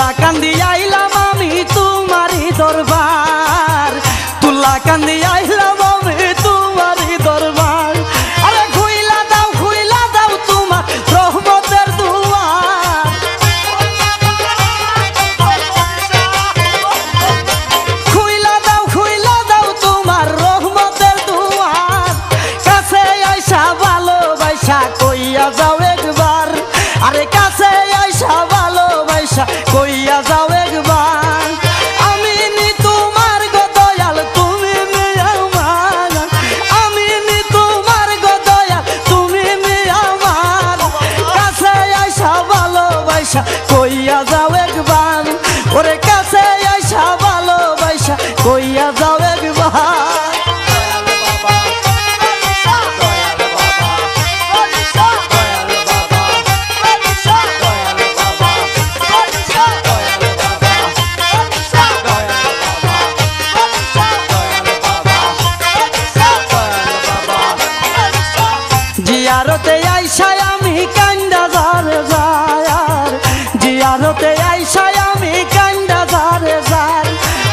তুলা কান্দি আইলাম আমি তোমারি দরবার, তুলা কান্দি আইলাম আমি তোমারি দরবার। আরে খুইলা দাও তোমার রহমতের দুয়ার, খুইলা দাও তোমার রহমতের দুয়ার। কাছে আইসা ভালোবাসা কইয়া যাও একবার, আরে কাছে আইসা ভালোবাসা কইয়া যাও একবার। আমি নি তোমার গো দয়াল তুমি নি আমার, আমি নি তোমার গো দয়াল তুমি নি আমার। কাছে আইসা ভালোবাসা কইয়া যাও একবার, ওরে কাছে আইসা ভালোবাসা কইয়া যাও একবার। জিয়ারতে আইসায় আমি কান্দা ঝরে যার, জিয়ারতে আইসায় আমি কান্দা ঝরে যার।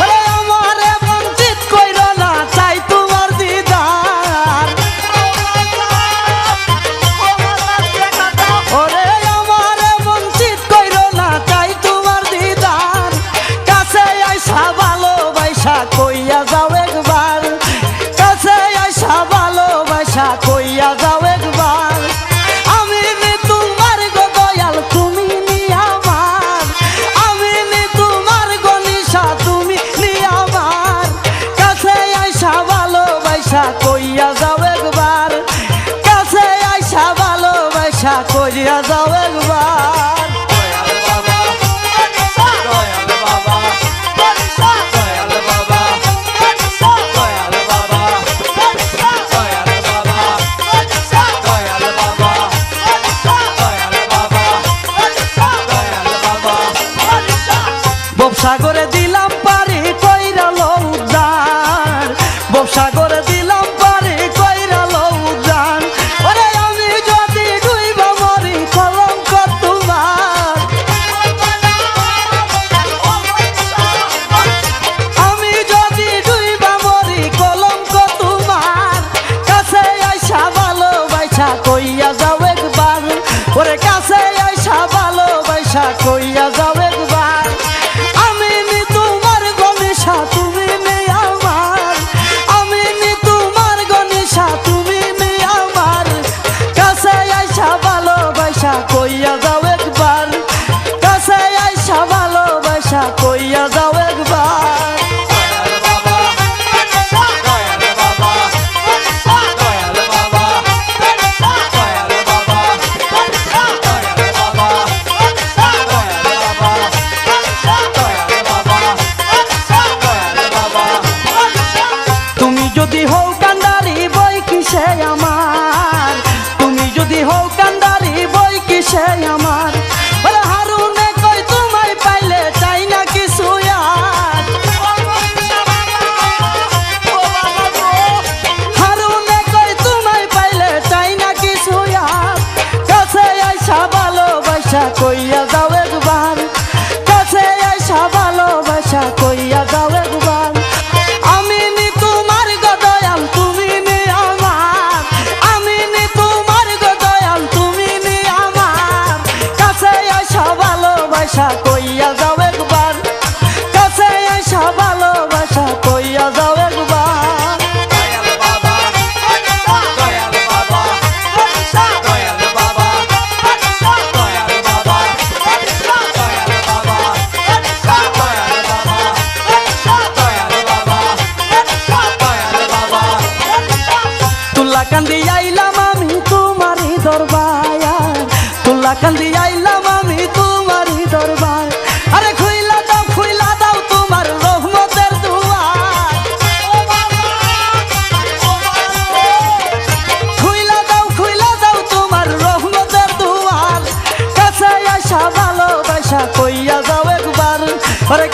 ওরে আমারে বঞ্চিত কইরো না চাই তোমার দিদার, ওরে আমারে বঞ্চিত কইরো না চাই তোমার দিদার। কাছে আইসা ভালোবাসা কইয়া যাও একবার, কাছে আইসা ভালোবাসা কইয়া যাও একবার। আমি নি তোমার গো দয়াল তুমি নি আমার, আমি নি তোমার গো নিশা তুমি নি আমার। কাছে আইসা ভালোবাসা কইয়া যাও একবার, কাছে আইসা ভালোবাসা কইয়া যাও একবার। ব্যবসা করে দিলাম পারি কইরা লউদার, ব্যবসা করে দিলাম পারি কইরা লউদার। ওরে আমি যদি ডুইবা মরি কলঙ্ক তোমার, আমি যদি ডুইবা মরি কলঙ্ক তোমার। কাছে আইসা ভালোবাসা কইয়া যাও একবার, ওরে কাছে আইসা ভালোবাসা কইয়া যাও একবার। আমি নি তোমার গনিশা তুমি নি আমার, আমি নি তোমার গনিশা তুমি নি আমার। কাছে আইসা ভালোবাসা কইয়া যাও একবার, কাছে আইসা ভালোবাসা কইয়া যাও একবার। যদি হও কান্দারি বই কিসে আমার, তুমি যদি হও কান্দারি বই কিসে আমার। হারুনে কই তোমায় পাইলে চাই না কিছু আর, হারুনে কই তোমায় পাইলে চাই না কিছু আর। কাছে আইসা ভালোবাসা কইয়া যাও একবার, কাছে আইসা ভালোবাসা কইয়া যাও একবার। আমি নি তোমার গো দয়াল তুমি নি আমার, আমি নি তোমার গো দয়াল তুমি নি আমার। কাছে আইসা ভালোবাসা কইয়া যাও একবার, কাছে আইসা ভালোবাসা কইয়া যাও একবার। তুলা কান্দি আইলাম আমি তোমারি দরবার, তুলা কান্দি আইলাম আমি তোমারি দরবার। আরে খুইলা দাও তোমার রহমতের দুয়ার, খুইলা দাও তোমার রহমতের দুয়ার। কাছে আইসা ভালোবাসা কইয়া যাও একবার, আরে